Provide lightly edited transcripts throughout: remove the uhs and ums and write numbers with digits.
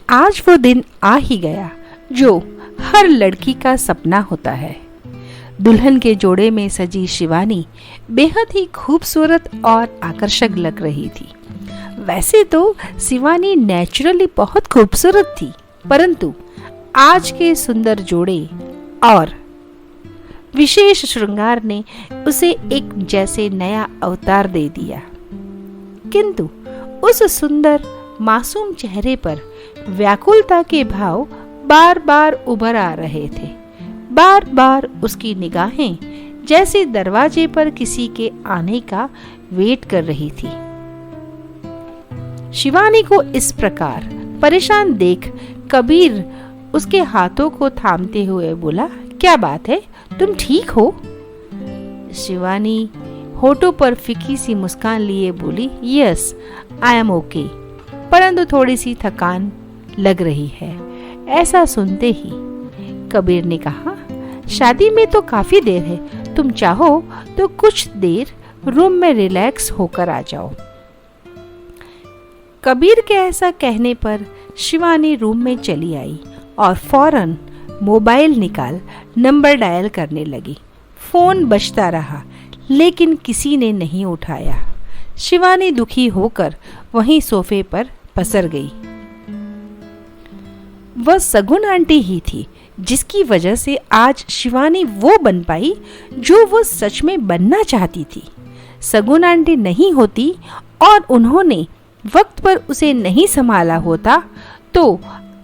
आज वो दिन आ ही गया जो हर लड़की का सपना होता है। दुल्हन के जोड़े में सजी शिवानी बेहद ही खूबसूरत और आकर्षक लग रही थी। वैसे तो शिवानी नेचुरली बहुत खूबसूरत थी, परंतु आज के सुंदर जोड़े और विशेष श्रृंगार ने उसे एक जैसे नया अवतार दे दिया। किंतु उस सुंदर मासूम चेहरे पर व्याकुलता के भाव बार बार उभर आ रहे थे। बार बार उसकी निगाहें जैसे दरवाजे पर किसी के आने का वेट कर रही थी। शिवानी को इस प्रकार परेशान देख कबीर उसके हाथों को थामते हुए बोला, क्या बात है, तुम ठीक हो? शिवानी होठों पर फीकी सी मुस्कान लिए बोली, यस आई एम ओके, परंतु थोड़ी सी थकान लग रही है। ऐसा सुनते ही कबीर ने कहा, शादी में तो काफी देर है, तुम चाहो तो कुछ देर रूम में रिलैक्स होकर आ जाओ। कबीर के ऐसा कहने पर शिवानी रूम में चली आई और फौरन मोबाइल निकाल नंबर डायल करने लगी। फोन बजता रहा लेकिन किसी ने नहीं उठाया। शिवानी दुखी होकर वहीं सोफे पर पसर गई। वह सगुन आंटी ही थी जिसकी वजह से आज शिवानी वो बन पाई जो वो सच में बनना चाहती थी। सगुन आंटी नहीं होती और उन्होंने वक्त पर उसे नहीं संभाला होता तो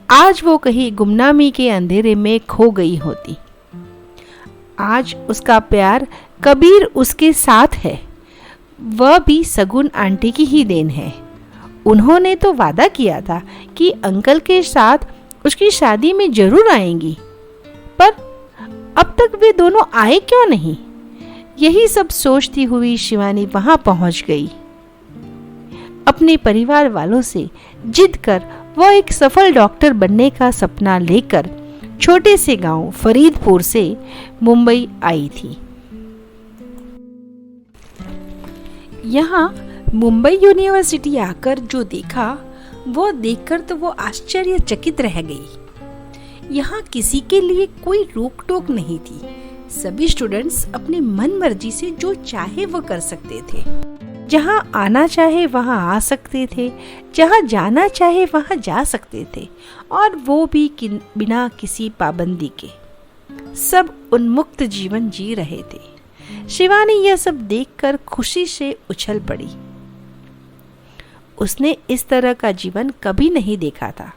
आज वो कहीं गुमनामी के अंधेरे में खो गई होती। आज उसका प्यार कबीर उसके साथ है, वह भी सगुन आंटी की ही देन है। उन्होंने तो वादा किया था कि अंकल के साथ उसकी शादी में जरूर आएंगी, पर अब तक वे दोनों आए क्यों नहीं? यही सब सोचती हुई शिवानी वहां पहुंच गई। अपने परिवार वालों से जिद कर वह एक सफल डॉक्टर बनने का सपना लेकर छोटे से गांव फरीदपुर से मुंबई आई थी। यहाँ मुंबई यूनिवर्सिटी आकर जो देखा वो देखकर तो वो आश्चर्यचकित रह गई। यहाँ किसी के लिए कोई रोक टोक नहीं थी। सभी स्टूडेंट्स अपनी मन मर्जी से जो चाहे वो कर सकते थे। जहाँ आना चाहे वहाँ आ सकते थे, जहाँ जाना चाहे वहाँ जा सकते थे, और वो भी बिना किसी पाबंदी के। सब उन्मुक्त जीवन जी रहे थे। शिवानी यह सब देखकर खुशी से उछल पड़ी। उसने इस तरह का जीवन कभी नहीं देखा था।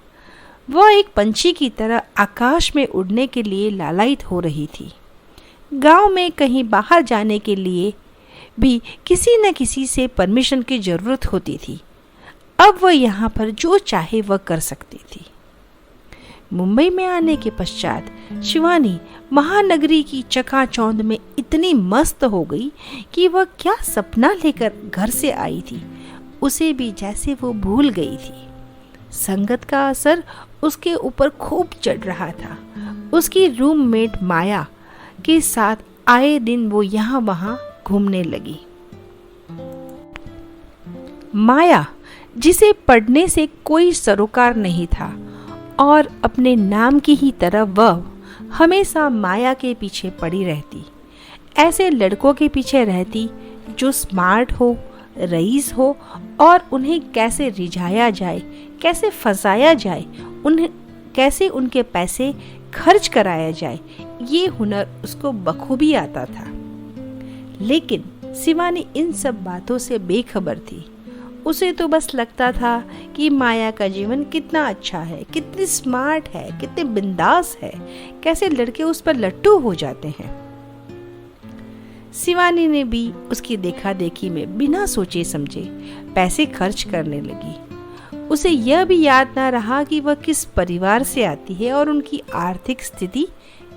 वह एक पंछी की तरह आकाश में उड़ने के लिए लालायित हो रही थी। गांव में कहीं बाहर जाने के लिए भी किसी न किसी से परमिशन की जरूरत होती थी। अब वह यहाँ पर जो चाहे वह कर सकती थी। मुंबई में आने के पश्चात शिवानी महानगरी की चकाचौंध में इतनी मस्त हो गई कि वह क्या सपना लेकर घर से आई थी उसे भी जैसे वो भूल गई थी। संगत का असर उसके ऊपर खूब चढ़ रहा था। उसकी रूममेट माया के साथ आए दिन वो यहाँ वहाँ घूमने लगी। माया, जिसे पढ़ने से कोई सरोकार नहीं था और अपने नाम की ही तरह वह हमेशा माया के पीछे पड़ी रहती। ऐसे लड़कों के पीछे रहती जो स्मार्ट हो, रईस हो और उन्हें कैसे रिझाया जाए, कैसे फंसाया जाए, उन्हें कैसे उनके पैसे खर्च कराया जाए, ये हुनर उसको बखूबी आता था। लेकिन शिवानी इन सब बातों से बेखबर थी। उसे तो बस लगता था कि माया का जीवन कितना अच्छा है, कितनी स्मार्ट है, कितने बिंदास है, कैसे लड़के उस पर लट्टू हो जाते हैं। शिवानी ने भी उसकी देखा देखी में बिना सोचे समझे पैसे खर्च करने लगी। उसे यह भी याद ना रहा कि वह किस परिवार से आती है और उनकी आर्थिक स्थिति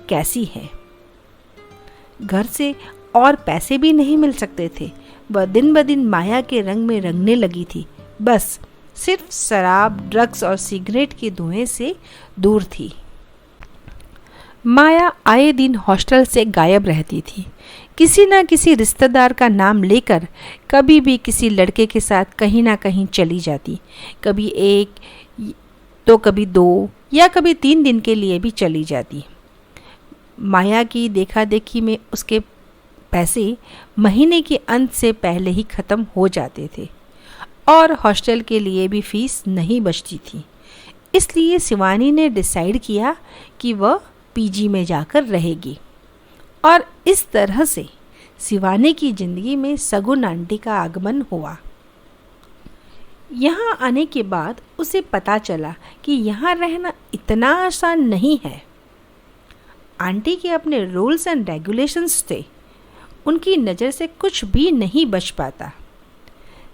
कैसी है। घर से और पैसे भी नहीं मिल सकते थे। वह दिन ब दिन माया के रंग में रंगने लगी थी। बस सिर्फ शराब, ड्रग्स और सिगरेट के धुएं से दूर थी। माया आए दिन हॉस्टल से गायब रहती थी। किसी न किसी रिश्तेदार का नाम लेकर कभी भी किसी लड़के के साथ कहीं ना कहीं चली जाती। कभी एक तो कभी 2 या कभी 3 दिन के लिए भी चली जाती। माया की देखा देखी में उसके पैसे महीने के अंत से पहले ही ख़त्म हो जाते थे और हॉस्टल के लिए भी फीस नहीं बचती थी। इसलिए शिवानी ने डिसाइड किया कि वह पीजी में जाकर रहेगी और इस तरह से शिवानी की ज़िंदगी में सगुन आंटी का आगमन हुआ। यहाँ आने के बाद उसे पता चला कि यहाँ रहना इतना आसान नहीं है। आंटी के अपने रूल्स एंड रेगुलेशंस थे, उनकी नज़र से कुछ भी नहीं बच पाता।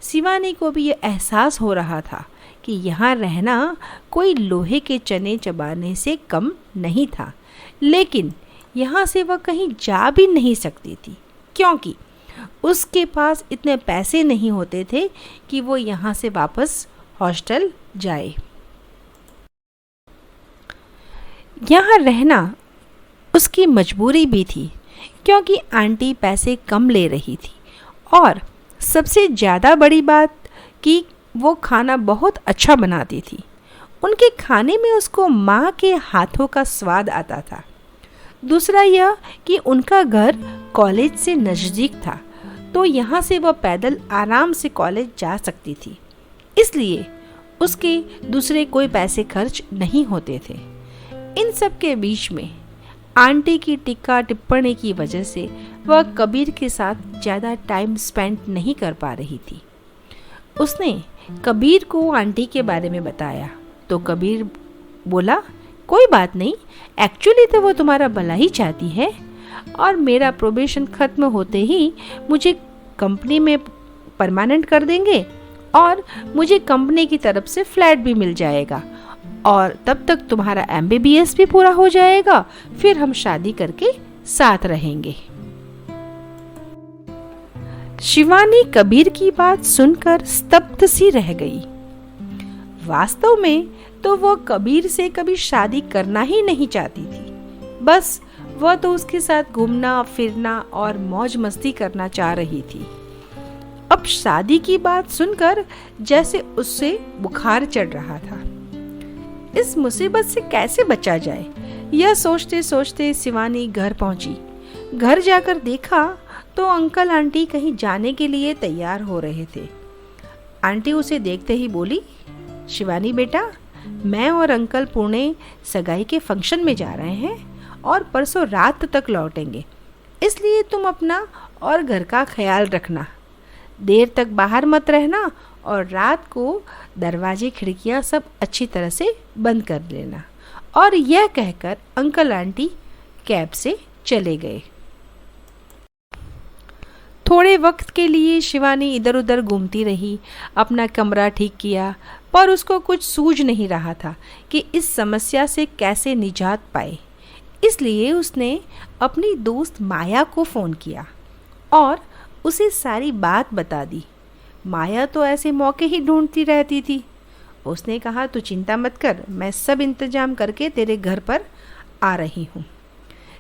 शिवानी को भी ये एहसास हो रहा था कि यहाँ रहना कोई लोहे के चने चबाने से कम नहीं था, लेकिन यहाँ से वह कहीं जा भी नहीं सकती थी क्योंकि उसके पास इतने पैसे नहीं होते थे कि वो यहाँ से वापस हॉस्टल जाए। यहाँ रहना उसकी मजबूरी भी थी क्योंकि आंटी पैसे कम ले रही थी और सबसे ज़्यादा बड़ी बात कि वो खाना बहुत अच्छा बनाती थी। उनके खाने में उसको माँ के हाथों का स्वाद आता था। दूसरा यह कि उनका घर कॉलेज से नज़दीक था, तो यहाँ से वह पैदल आराम से कॉलेज जा सकती थी, इसलिए उसके दूसरे कोई पैसे खर्च नहीं होते थे। इन सब के बीच में आंटी की टिक्का टिप्पणी की वजह से वह कबीर के साथ ज़्यादा टाइम स्पेंड नहीं कर पा रही थी। उसने कबीर को आंटी के बारे में बताया तो कबीर बोला, कोई बात नहीं, एक्चुअली तो वो तुम्हारा भला ही चाहती है और मेरा प्रोबेशन ख़त्म होते ही मुझे कंपनी में परमानेंट कर देंगे और मुझे कंपनी की तरफ से फ्लैट भी मिल जाएगा और तब तक तुम्हारा MBBS भी पूरा हो जाएगा, फिर हम शादी करके साथ रहेंगे। शिवानी कबीर की बात सुनकर स्तब्ध सी रह गई। वास्तव में तो वह कबीर से कभी शादी करना ही नहीं चाहती थी, बस वह तो उसके साथ घूमना फिरना और मौज मस्ती करना चाह रही थी। अब शादी की बात सुनकर जैसे उससे बुखार चढ़ रहा था। इस मुसीबत से कैसे बचा जाए, यह सोचते सोचते शिवानी घर पहुंची। घर जाकर देखा तो अंकल आंटी कहीं जाने के लिए तैयार हो रहे थे। आंटी उसे देखते ही बोली, शिवानी बेटा, मैं और अंकल पुणे सगाई के फंक्शन में जा रहे हैं और परसों रात तक लौटेंगे, इसलिए तुम अपना और घर का ख्याल रखना। देर तक बाहर मत रहना और रात को दरवाजे खिड़कियां सब अच्छी तरह से बंद कर लेना। और यह कहकर अंकल आंटी कैब से चले गए। थोड़े वक्त के लिए शिवानी इधर उधर घूमती रही, अपना कमरा ठीक किया, पर उसको कुछ सूझ नहीं रहा था कि इस समस्या से कैसे निजात पाए। इसलिए उसने अपनी दोस्त माया को फ़ोन किया और उसे सारी बात बता दी। माया तो ऐसे मौके ही ढूंढती रहती थी। उसने कहा, तू चिंता मत कर, मैं सब इंतजाम करके तेरे घर पर आ रही हूँ।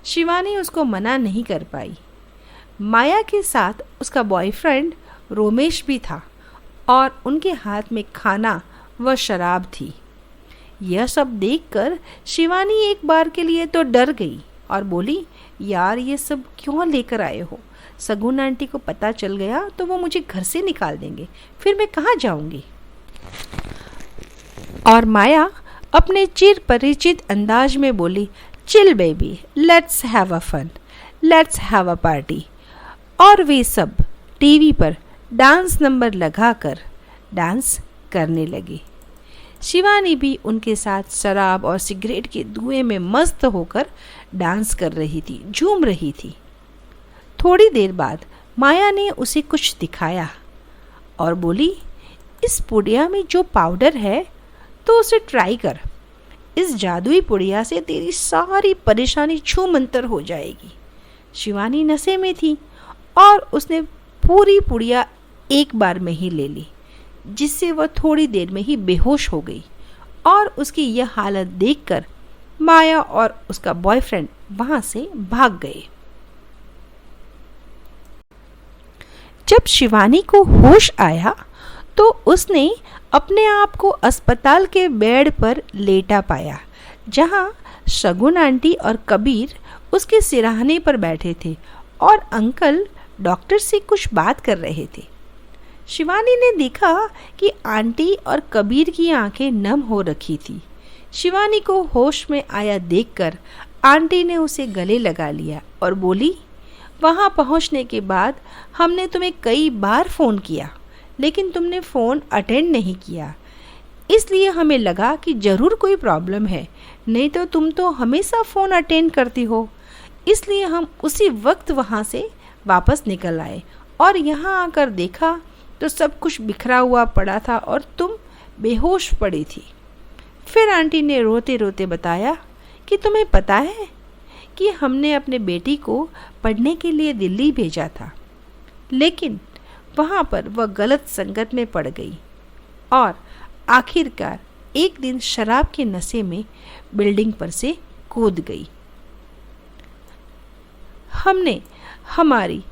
शिवानी उसको मना नहीं कर पाई। माया के साथ उसका बॉयफ्रेंड रोमेश भी था और उनके हाथ में खाना व शराब थी। यह सब देखकर शिवानी एक बार के लिए तो डर गई और बोली, यार ये सब क्यों लेकर आए हो? सगुन आंटी को पता चल गया तो वो मुझे घर से निकाल देंगे, फिर मैं कहाँ जाऊंगी? और माया अपने चिर परिचित अंदाज में बोली, chill baby, let's have a fun, let's have a party. और वे सब टीवी पर डांस नंबर लगाकर डांस करने लगे। शिवानी भी उनके साथ शराब और सिगरेट के धुएं में मस्त होकर डांस कर रही थी, झूम रही थी। थोड़ी देर बाद माया ने उसे कुछ दिखाया और बोली, इस पुड़िया में जो पाउडर है तो उसे ट्राई कर। इस जादुई पुड़िया से तेरी सारी परेशानी छूमंतर हो जाएगी। शिवानी नशे में थी और उसने पूरी पुड़िया एक बार में ही ले ली, जिससे वह थोड़ी देर में ही बेहोश हो गई। और उसकी यह हालत देखकर माया और उसका बॉयफ्रेंड वहां से भाग गए। जब शिवानी को होश आया तो उसने अपने आप को अस्पताल के बेड पर लेटा पाया, जहां शगुन आंटी और कबीर उसके सिरहाने पर बैठे थे और अंकल डॉक्टर से कुछ बात कर रहे थे। शिवानी ने देखा कि आंटी और कबीर की आंखें नम हो रखी थी। शिवानी को होश में आया देखकर आंटी ने उसे गले लगा लिया और बोली, वहां पहुंचने के बाद हमने तुम्हें कई बार फ़ोन किया, लेकिन तुमने फ़ोन अटेंड नहीं किया, इसलिए हमें लगा कि ज़रूर कोई प्रॉब्लम है, नहीं तो तुम तो हमेशा फ़ोन अटेंड करती हो। इसलिए हम उसी वक्त वहाँ से वापस निकल आए और यहाँ आकर देखा तो सब कुछ बिखरा हुआ पड़ा था और तुम बेहोश पड़ी थी। फिर आंटी ने रोते रोते बताया कि तुम्हें पता है कि हमने अपने बेटी को पढ़ने के लिए दिल्ली भेजा था, लेकिन वहाँ पर वह गलत संगत में पड़ गई और आखिरकार एक दिन शराब के नशे में बिल्डिंग पर से कूद गई। हमने हमारी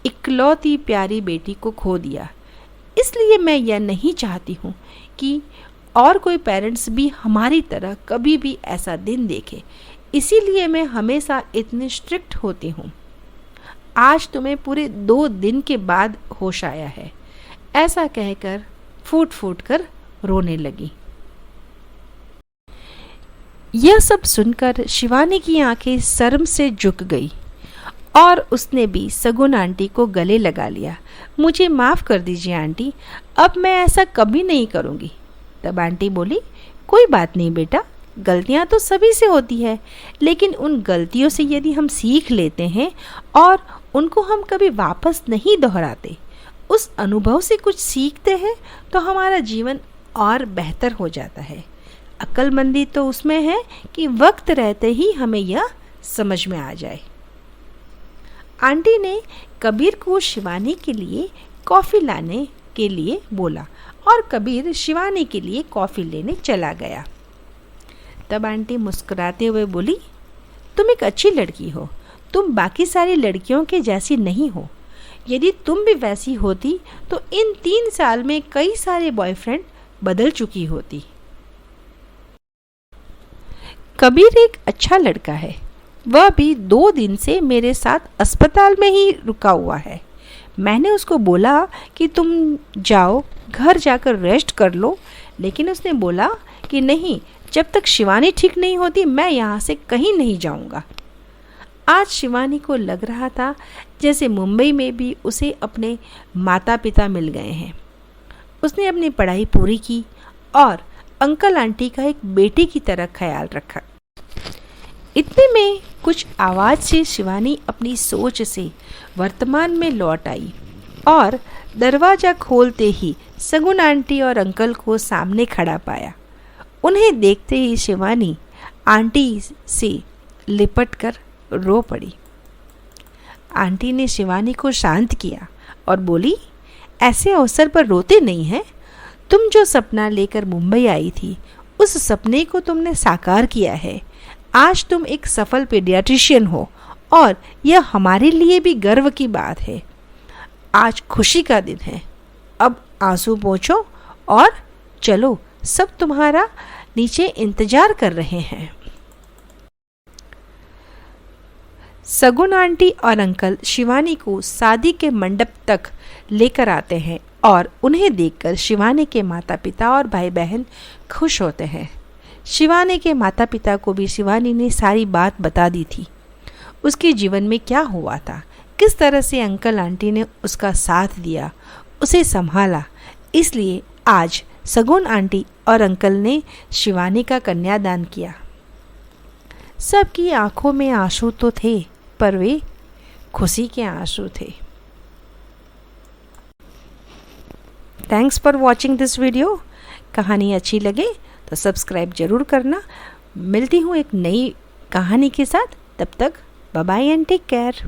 इकलौती प्यारी बेटी को खो दिया, इसलिए मैं यह नहीं चाहती हूँ कि और कोई पेरेंट्स भी हमारी तरह कभी भी ऐसा दिन देखे, इसीलिए मैं हमेशा इतनी स्ट्रिक्ट होती हूँ। आज तुम्हें पूरे 2 दिन के बाद होश आया है, ऐसा कहकर फूट फूट कर रोने लगी। यह सब सुनकर शिवानी की आंखें शर्म से झुक गई और उसने भी सगुन आंटी को गले लगा लिया। मुझे माफ़ कर दीजिए आंटी, अब मैं ऐसा कभी नहीं करूँगी। तब आंटी बोली, कोई बात नहीं बेटा, गलतियाँ तो सभी से होती है, लेकिन उन गलतियों से यदि हम सीख लेते हैं और उनको हम कभी वापस नहीं दोहराते, उस अनुभव से कुछ सीखते हैं, तो हमारा जीवन और बेहतर हो जाता है। अक्लमंदी तो उसमें है कि वक्त रहते ही हमें यह समझ में आ जाए। आंटी ने कबीर को शिवानी के लिए कॉफ़ी लाने के लिए बोला और कबीर शिवानी के लिए कॉफ़ी लेने चला गया। तब आंटी मुस्कुराते हुए बोली, तुम एक अच्छी लड़की हो, तुम बाकी सारी लड़कियों के जैसी नहीं हो। यदि तुम भी वैसी होती तो इन 3 साल में कई सारे बॉयफ्रेंड बदल चुकी होती। कबीर एक अच्छा लड़का है, वह भी 2 दिन से मेरे साथ अस्पताल में ही रुका हुआ है। मैंने उसको बोला कि तुम जाओ घर जाकर रेस्ट कर लो, लेकिन उसने बोला कि नहीं, जब तक शिवानी ठीक नहीं होती मैं यहाँ से कहीं नहीं जाऊँगा। आज शिवानी को लग रहा था जैसे मुंबई में भी उसे अपने माता पिता मिल गए हैं। उसने अपनी पढ़ाई पूरी की और अंकल आंटी का एक बेटे की तरह ख्याल रखा। इतने में कुछ आवाज़ से शिवानी अपनी सोच से वर्तमान में लौट आई और दरवाज़ा खोलते ही सगुन आंटी और अंकल को सामने खड़ा पाया। उन्हें देखते ही शिवानी आंटी से लिपट कर रो पड़ी। आंटी ने शिवानी को शांत किया और बोली, ऐसे अवसर पर रोते नहीं हैं। तुम जो सपना लेकर मुंबई आई थी, उस सपने को तुमने साकार किया है। आज तुम एक सफल पीडियाट्रिशियन हो और यह हमारे लिए भी गर्व की बात है। आज खुशी का दिन है। अब आंसू पोंछो और चलो, सब तुम्हारा नीचे इंतजार कर रहे हैं। सगुन आंटी और अंकल शिवानी को शादी के मंडप तक लेकर आते हैं और उन्हें देखकर शिवानी के माता पिता और भाई बहन खुश होते हैं। शिवानी के माता पिता को भी शिवानी ने सारी बात बता दी थी। उसके जीवन में क्या हुआ था, किस तरह से अंकल आंटी ने उसका साथ दिया, उसे संभाला। इसलिए आज सगुन आंटी और अंकल ने शिवानी का कन्यादान किया। सबकी आंखों में आंसू तो थे, पर वे खुशी के आंसू थे। Thanks for watching this video. कहानी अच्छी लगे तो सब्सक्राइब जरूर करना। मिलती हूँ एक नई कहानी के साथ, तब तक bye bye and take care.